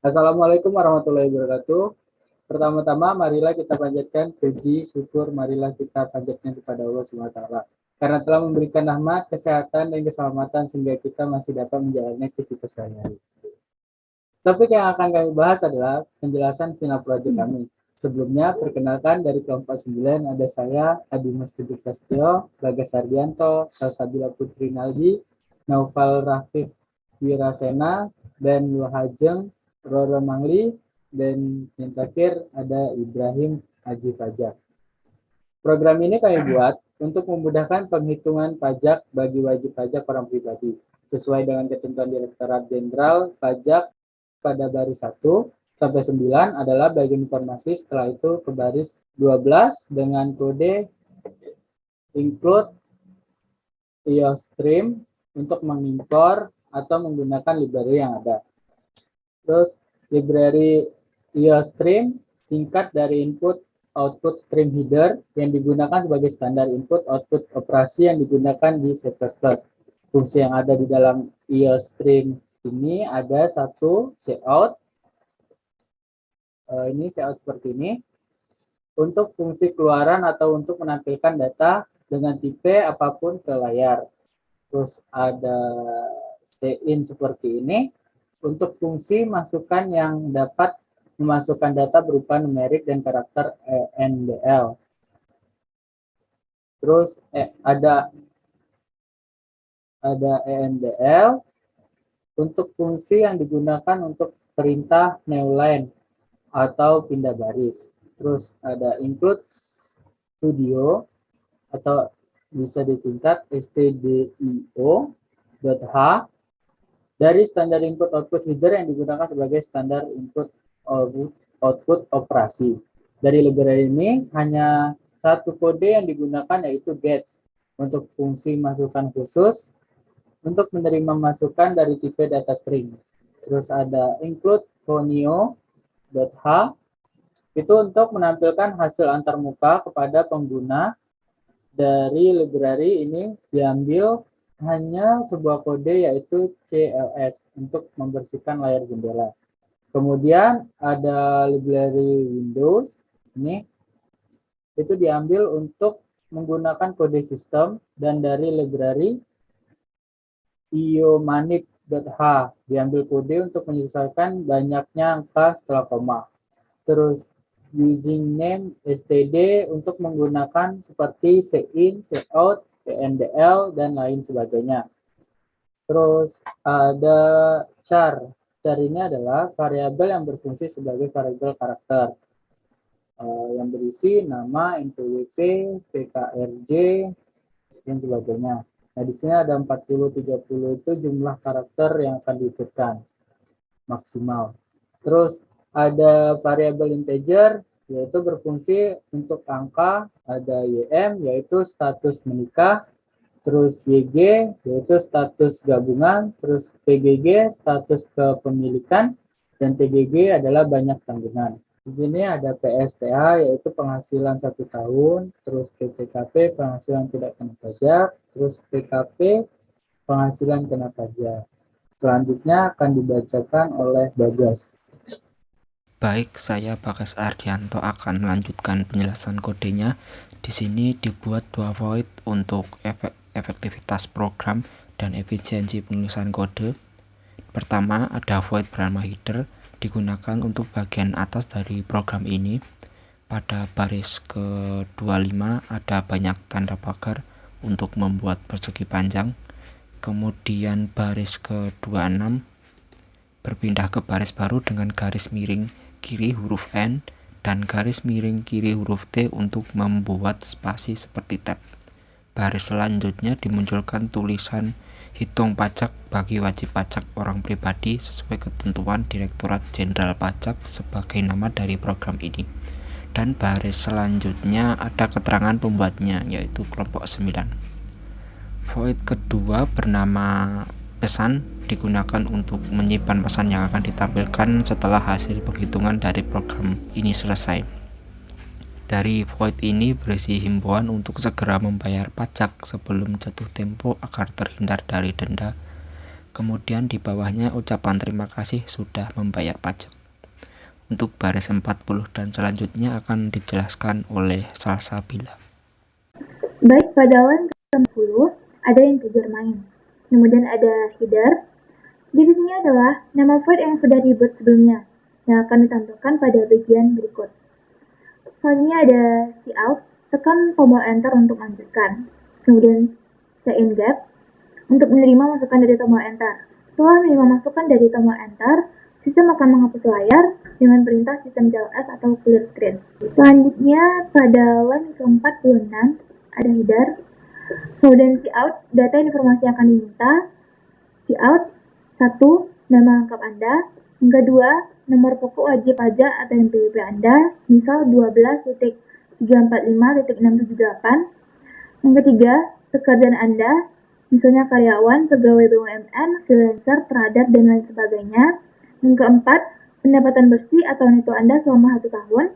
Assalamualaikum warahmatullahi wabarakatuh. Pertama-tama, marilah kita panjatkan puji, syukur, marilah kita panjatkan kepada Allah SWT. Karena telah memberikan rahmat, kesehatan, dan keselamatan sehingga kita masih dapat menjalani aktivitas sehari-hari. Topik yang akan kami bahas adalah penjelasan final project kami. Sebelumnya, perkenalkan dari kelompok 9 ada saya, Adi Mustudik Prasetyo, Bagas Sardianto, Salsabila Putri Naldi, Naufal Rafiq Wirasena, dan Luhajeng Roro Mangli, dan yang terakhir ada Ibrahim Haji Fajar. Program ini kami buat untuk memudahkan penghitungan pajak bagi wajib pajak orang pribadi sesuai dengan ketentuan Direktorat Jenderal Pajak pada baris 1 sampai 9 adalah bagian informasi, setelah itu ke baris 12 dengan kode include IOStream untuk mengimpor atau menggunakan library yang ada. Terus library IOStream singkat dari input output stream header yang digunakan sebagai standar input output operasi yang digunakan di C++. Fungsi yang ada di dalam IOStream ini ada satu cout. Ini cout seperti ini. Untuk fungsi keluaran atau untuk menampilkan data dengan tipe apapun ke layar. Terus ada cin seperti ini. Untuk fungsi masukan yang dapat memasukkan data berupa numerik dan karakter ENDL. Terus ada ENDL untuk fungsi yang digunakan untuk perintah newline atau pindah baris. Terus ada include studio atau bisa disingkat stdio.h dari standar input output header yang digunakan sebagai standar input output operasi. Dari library ini hanya satu kode yang digunakan yaitu gets untuk fungsi masukan khusus untuk menerima masukan dari tipe data string. Terus ada include conio.h itu untuk menampilkan hasil antarmuka kepada pengguna. Dari library ini diambil hanya sebuah kode yaitu CLS untuk membersihkan layar jendela. Kemudian ada library Windows ini itu diambil untuk menggunakan kode sistem dan dari library iomanip.h diambil kode untuk menyesuaikan banyaknya angka setelah koma. Terus using name std untuk menggunakan seperti cin, cout, endl dan lain sebagainya. Terus ada char. Char ini adalah variabel yang berfungsi sebagai variabel karakter yang berisi nama, npwp, pkrj dan sebagainya. Nah, di sini ada 40-30 itu jumlah karakter yang akan diikutkan maksimal. Terus ada variabel integer yaitu berfungsi untuk angka, ada ym yaitu status menikah, terus YG yaitu status gabungan, terus PGG status kepemilikan, dan TGG adalah banyak tanggungan. Di sini ada PSTA yaitu penghasilan 1 tahun, terus PTKP penghasilan tidak kena pajak, terus PKP penghasilan kena pajak. Selanjutnya akan dibacakan oleh Bagas. Baik, saya Bagas Ardianto akan melanjutkan penjelasan kodenya. Di sini dibuat 2 void untuk efektivitas program dan efisiensi penulisan kode. Pertama, ada void bernama header digunakan untuk bagian atas dari program ini. Pada baris ke-25 ada banyak tanda pagar untuk membuat persegi panjang. Kemudian baris ke-26 berpindah ke baris baru dengan garis miring kiri huruf N dan garis miring kiri huruf T untuk membuat spasi seperti tab. Baris selanjutnya dimunculkan tulisan hitung pajak bagi wajib pajak orang pribadi sesuai ketentuan Direktorat Jenderal Pajak sebagai nama dari program ini. Dan baris selanjutnya ada keterangan pembuatnya yaitu kelompok 9. Void kedua bernama pesan digunakan untuk menyimpan pesan yang akan ditampilkan setelah hasil penghitungan dari program ini selesai. Dari void ini berisi himbauan untuk segera membayar pajak sebelum jatuh tempo agar terhindar dari denda. Kemudian di bawahnya ucapan terima kasih sudah membayar pajak. Untuk baris 40 dan selanjutnya akan dijelaskan oleh Salsabila. Baik, pada line ke-10 ada integer main. Kemudian ada header. Divisinya adalah nama void yang sudah dibuat sebelumnya yang akan ditampilkan pada bagian berikut. Selanjutnya ada cout, tekan tombol enter untuk lanjutkan. Kemudian in gap untuk menerima masukan dari tombol enter. Setelah menerima masukan dari tombol enter, sistem akan menghapus layar dengan perintah sistem CLS atau clear screen. Selanjutnya pada line ke-46 ada header. Kemudian cout, data informasi yang akan diminta. Cout 1, nama lengkap Anda. Yang kedua, nomor pokok wajib pajak atau NPWP Anda, misal 12.345.678. Yang ketiga, pekerjaan Anda, misalnya karyawan, pegawai BUMN, freelancer, trader, dan lain sebagainya. Yang keempat, pendapatan bersih atau neto Anda selama 1 tahun.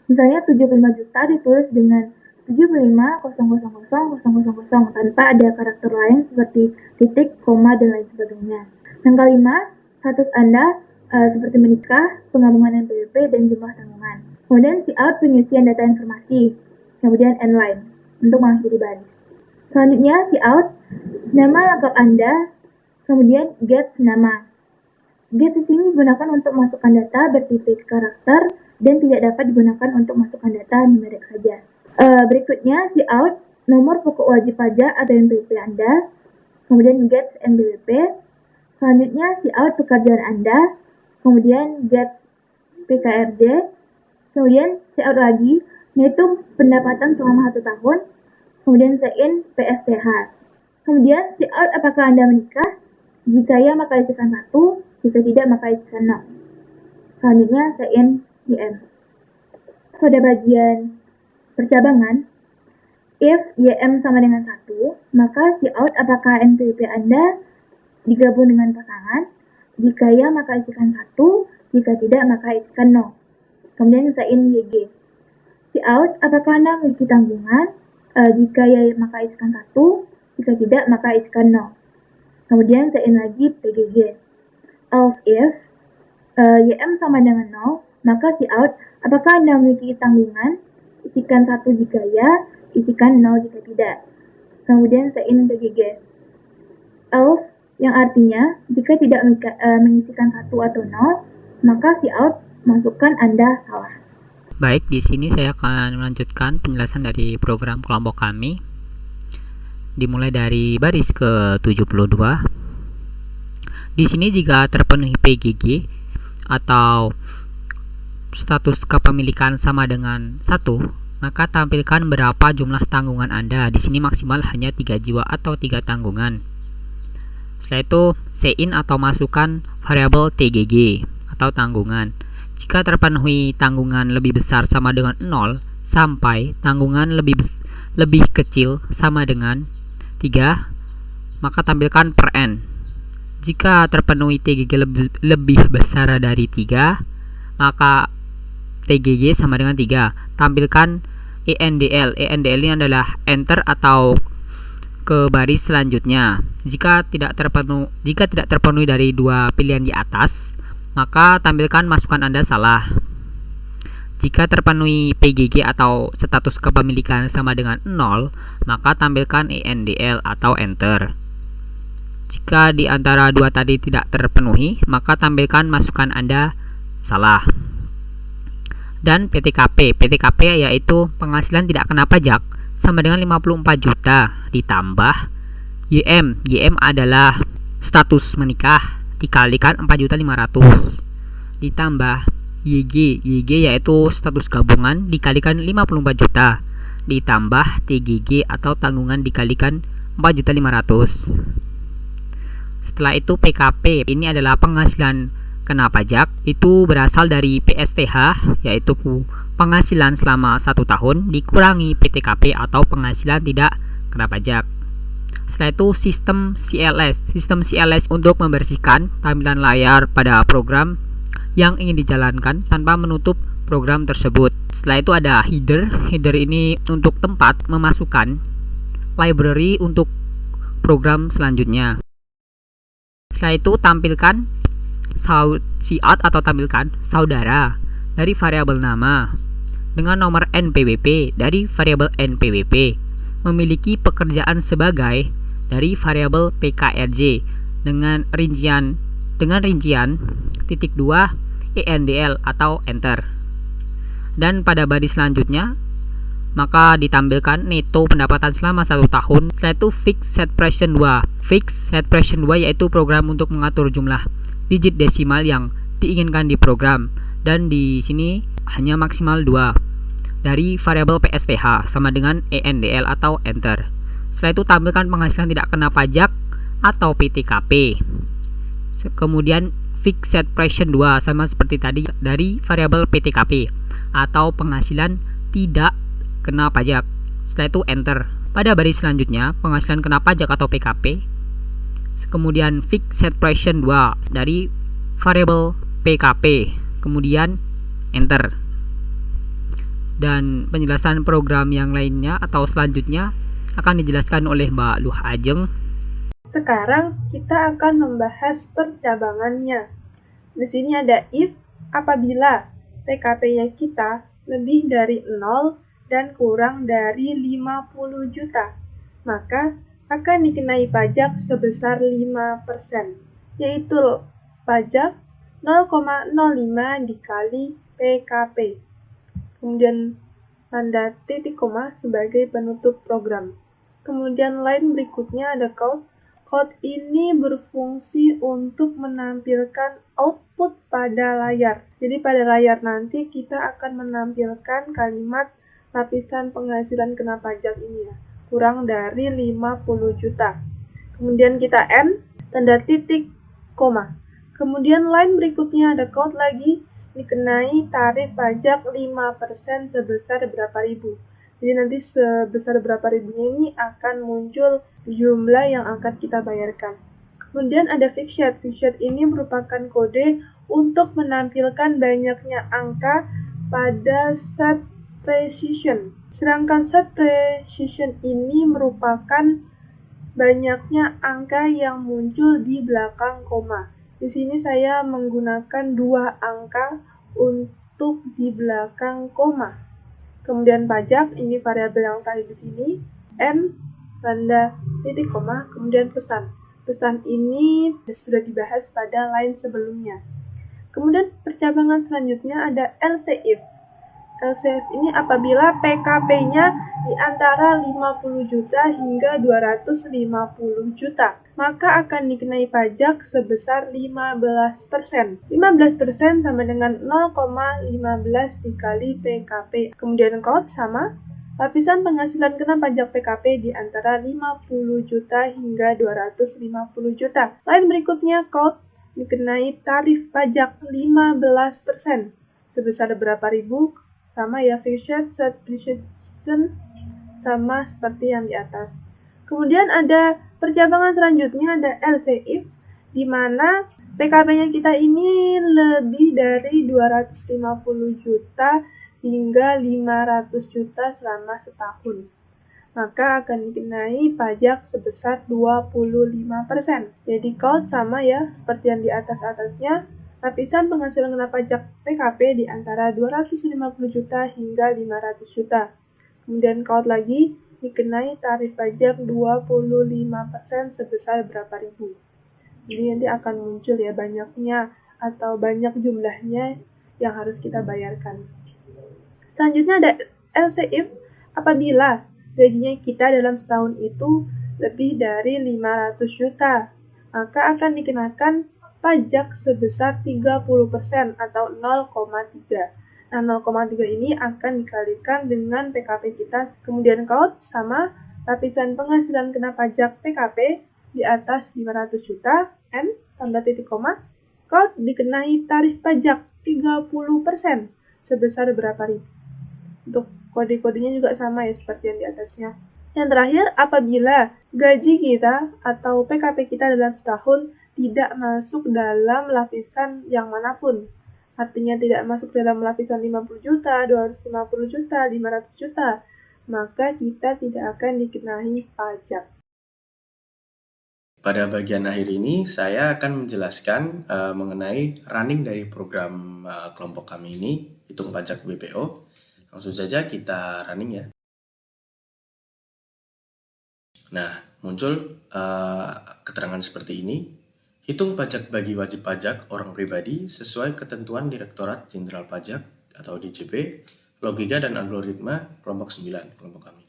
Misalnya 75 juta ditulis dengan 75.000.000 tanpa ada karakter lain seperti titik, koma, dan lain sebagainya. Yang kelima, status Anda seperti menikah, penggabungan NPWP, dan jumlah tanggungan. Kemudian cout pengisian data informasi. Kemudian end line untuk mengakhiri baris. Selanjutnya cout nama lengkap Anda, kemudian get nama. Get di sini digunakan untuk masukkan data bertipe karakter dan tidak dapat digunakan untuk masukkan data numerik saja. Berikutnya cout nomor pokok wajib pajak atau NPWP Anda, kemudian get NPWP. Selanjutnya cout pekerjaan Anda, kemudian get PKRJ, kemudian cout lagi yaitu pendapatan selama 1 tahun, kemudian in PSTH. Kemudian cout apakah Anda menikah? Jika ya maka isikan 1, jika tidak maka isikan 0. Selanjutnya in YM. Pada bagian percabangan, if YM sama dengan 1, maka cout apakah NPWP Anda digabung dengan pasangan. Jika ya maka isikan 1, jika tidak maka isikan 0. Kemudian in YG. Cout apakah Anda memiliki tanggungan. Jika ya maka isikan 1, jika tidak maka isikan 0. Kemudian in lagi PGG. Else if YM sama dengan 0, maka cout apakah Anda memiliki tanggungan. Isikan 1 jika ya, isikan 0 jika tidak. Kemudian in PGG. Else yang artinya jika tidak mengisikan 1 atau 0, maka cout masukkan Anda salah. Baik, di sini saya akan melanjutkan penjelasan dari program kelompok kami. Dimulai dari baris ke-72. Di sini jika terpenuhi PGG atau status kepemilikan sama dengan 1, maka tampilkan berapa jumlah tanggungan Anda. Di sini maksimal hanya 3 jiwa atau 3 tanggungan. Setelah itu, in atau masukkan variabel TGG atau tanggungan. Jika terpenuhi tanggungan lebih besar sama dengan 0 sampai tanggungan lebih kecil sama dengan 3, maka tampilkan per n. Jika terpenuhi TGG lebih besar dari 3, maka TGG sama dengan 3. Tampilkan ENDL. ENDL ini adalah enter atau ke baris selanjutnya. Jika tidak terpenuhi dari 2 pilihan di atas, maka tampilkan masukan Anda salah. Jika terpenuhi PGG atau status kepemilikan sama dengan 0, maka tampilkan ENDL atau enter. Jika di antara 2 tadi tidak terpenuhi, maka tampilkan masukan Anda salah. Dan PTKP. PTKP yaitu penghasilan tidak kena pajak sama dengan 54 juta ditambah YM. YM adalah status menikah dikalikan 4.500.000 ditambah YG. YG yaitu status gabungan dikalikan 54 juta ditambah TGG atau tanggungan dikalikan 4.500.000. Setelah itu PKP, ini adalah penghasilan kena pajak, itu berasal dari PSTH yaitu penghasilan selama 1 tahun dikurangi PTKP atau penghasilan tidak kena pajak. Setelah itu sistem CLS untuk membersihkan tampilan layar pada program yang ingin dijalankan tanpa menutup program tersebut. Setelah itu ada header ini untuk tempat memasukkan library untuk program selanjutnya. Setelah itu tampilkan siat atau tampilkan saudara dari variabel nama dengan nomor NPWP dari variabel NPWP, memiliki pekerjaan sebagai dari variabel PKRJ dengan rincian titik 2 ENDL atau enter. Dan pada baris selanjutnya maka ditampilkan neto pendapatan selama 1 tahun. Setelah itu fixed set fraction 2. Fixed set fraction 2 yaitu program untuk mengatur jumlah digit desimal yang diinginkan di program, dan di sini hanya maksimal 2 dari variabel PSTH sama dengan ENDL atau enter. Setelah itu tampilkan penghasilan tidak kena pajak atau PTKP. Kemudian fixed set fraction 2 sama seperti tadi dari variabel PTKP atau penghasilan tidak kena pajak. Setelah itu enter. Pada baris selanjutnya penghasilan kena pajak atau PKP. Kemudian fixed set fraction 2 dari variabel PKP. Kemudian enter. Dan penjelasan program yang lainnya atau selanjutnya akan dijelaskan oleh Mbak Luh Ajeng. Sekarang kita akan membahas percabangannya. Di sini ada if apabila PKP-nya kita lebih dari 0 dan kurang dari 50 juta, maka akan dikenai pajak sebesar 5%, yaitu pajak 0,05 dikali PKP. Kemudian tanda titik koma sebagai penutup program. Kemudian line berikutnya ada code. Code ini berfungsi untuk menampilkan output pada layar. Jadi pada layar nanti kita akan menampilkan kalimat lapisan penghasilan kena pajak ini ya, kurang dari 50 juta. Kemudian kita N, tanda titik, koma. Kemudian line berikutnya ada code lagi, dikenai tarif pajak 5% sebesar berapa ribu. Jadi nanti sebesar berapa ribunya ini akan muncul jumlah yang akan kita bayarkan. Kemudian ada fixed. Fixed ini merupakan kode untuk menampilkan banyaknya angka pada set precision. Sedangkan set precision ini merupakan banyaknya angka yang muncul di belakang koma. Di sini saya menggunakan 2 angka untuk di belakang koma. Kemudian pajak, ini variabel yang tadi di sini, N, tanda titik koma, kemudian pesan. Pesan ini sudah dibahas pada line sebelumnya. Kemudian percabangan selanjutnya ada LCIF. LCIF ini apabila PKP-nya di antara 50 juta hingga 250 juta, maka akan dikenai pajak sebesar 15%. 15% sama dengan 0,15 dikali PKP. Kemudian code sama, lapisan penghasilan kena pajak PKP di antara 50 juta hingga 250 juta. Lain berikutnya code dikenai tarif pajak 15%. Sebesar berapa ribu? Sama ya, fixed set precision sama seperti yang di atas. Kemudian ada percabangan selanjutnya ada LCIF, di mana PKP-nya kita ini lebih dari 250 juta hingga 500 juta selama setahun. Maka akan dikenai pajak sebesar 25%. Jadi code sama ya, seperti yang di atas-atasnya. Lapisan penghasilan kena pajak PKP di antara 250 juta hingga 500 juta. Kemudian code lagi, dikenai tarif pajak 25% sebesar berapa ribu. Jadi nanti akan muncul ya banyaknya atau banyak jumlahnya yang harus kita bayarkan. Selanjutnya ada LCIF apabila gajinya kita dalam setahun itu lebih dari 500 juta, maka akan dikenakan pajak sebesar 30% atau 0,3. Nah, 0,3 ini akan dikalikan dengan PKP kita. Kemudian code sama lapisan penghasilan kena pajak PKP di atas 500 juta, N, tanda titik koma, code dikenai tarif pajak 30% sebesar berapa ribu. Untuk kode-kodenya juga sama ya seperti yang di atasnya. Yang terakhir, apabila gaji kita atau PKP kita dalam setahun tidak masuk dalam lapisan yang manapun. Artinya tidak masuk dalam lapisan 50 juta, 250 juta, 500 juta, maka kita tidak akan dikenai pajak. Pada bagian akhir ini, saya akan menjelaskan mengenai running dari program kelompok kami ini, Hitung Pajak BPO. Langsung saja kita running ya. Nah, muncul keterangan seperti ini. Hitung pajak bagi wajib pajak orang pribadi sesuai ketentuan Direktorat Jenderal Pajak atau DJP, logika dan algoritma kelompok 9, kelompok kami.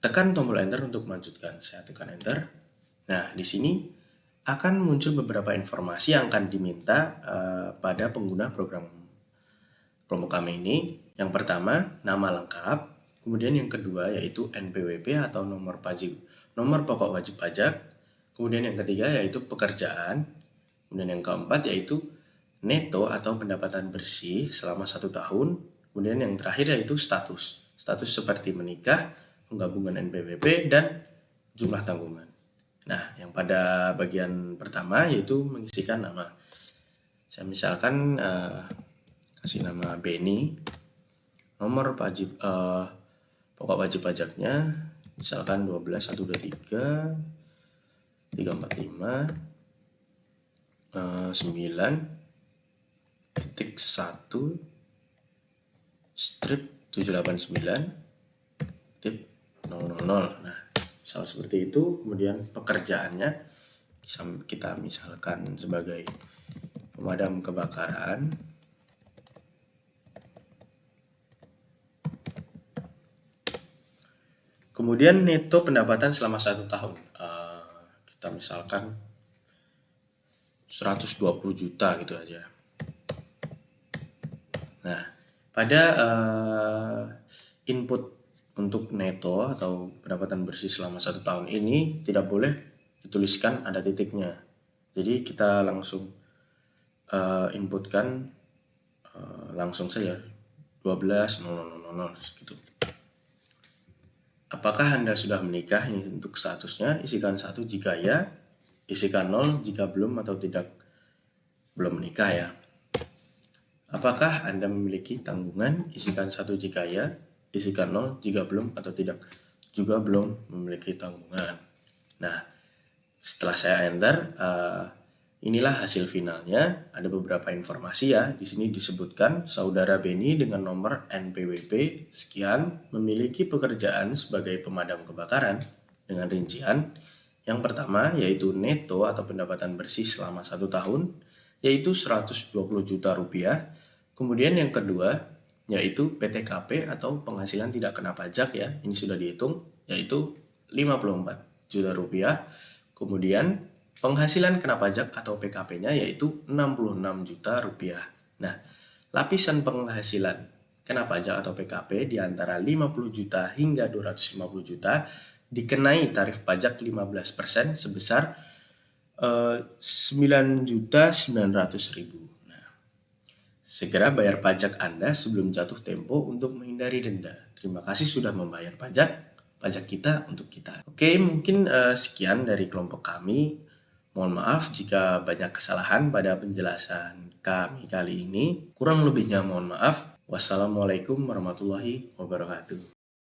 Tekan tombol enter untuk melanjutkan. Saya tekan enter. Nah, di sini akan muncul beberapa informasi yang akan diminta pada pengguna program kelompok kami ini. Yang pertama, nama lengkap. Kemudian yang kedua yaitu NPWP atau nomor pokok wajib pajak. Kemudian yang ketiga yaitu pekerjaan. Kemudian yang keempat yaitu neto atau pendapatan bersih selama 1 tahun. Kemudian yang terakhir yaitu status. Status seperti menikah, penggabungan NPWP, dan jumlah tanggungan. Nah, yang pada bagian pertama yaitu mengisikan nama. Saya misalkan kasih nama Benny, nomor pokok wajib pajaknya misalkan 12.123 345 9.1 strip 789 tip 000. Nah, misal seperti itu. Kemudian pekerjaannya kita misalkan sebagai pemadam kebakaran. Kemudian neto pendapatan selama 1 tahun. Kita misalkan 120 juta gitu aja. Nah, pada input untuk neto atau pendapatan bersih selama 1 tahun ini tidak boleh dituliskan ada titiknya. Jadi kita langsung inputkan langsung saja 12.000 gitu. Apakah Anda sudah menikah? Ini untuk statusnya. Isikan 1 jika ya, isikan 0 jika belum atau belum menikah ya. Apakah Anda memiliki tanggungan? Isikan 1 jika ya, isikan 0 jika belum atau tidak. Juga belum memiliki tanggungan. Nah, setelah saya enter, inilah hasil finalnya. Ada beberapa informasi ya. Di sini disebutkan saudara Benny dengan nomor NPWP sekian memiliki pekerjaan sebagai pemadam kebakaran dengan rincian. Yang pertama yaitu neto atau pendapatan bersih selama 1 tahun yaitu 120 juta rupiah. Kemudian yang kedua yaitu PTKP atau penghasilan tidak kena pajak ya. Ini sudah dihitung yaitu 54 juta rupiah. Kemudian penghasilan kena pajak atau PKP-nya yaitu 66 juta rupiah. Nah, lapisan penghasilan kena pajak atau PKP di antara 50 juta hingga 250 juta dikenai tarif pajak 15% sebesar 9.900.000. Nah, segera bayar pajak Anda sebelum jatuh tempo untuk menghindari denda. Terima kasih sudah membayar pajak kita untuk kita. Oke, mungkin sekian dari kelompok kami. Mohon maaf jika banyak kesalahan pada penjelasan kami kali ini. Kurang lebihnya mohon maaf. Wassalamualaikum warahmatullahi wabarakatuh.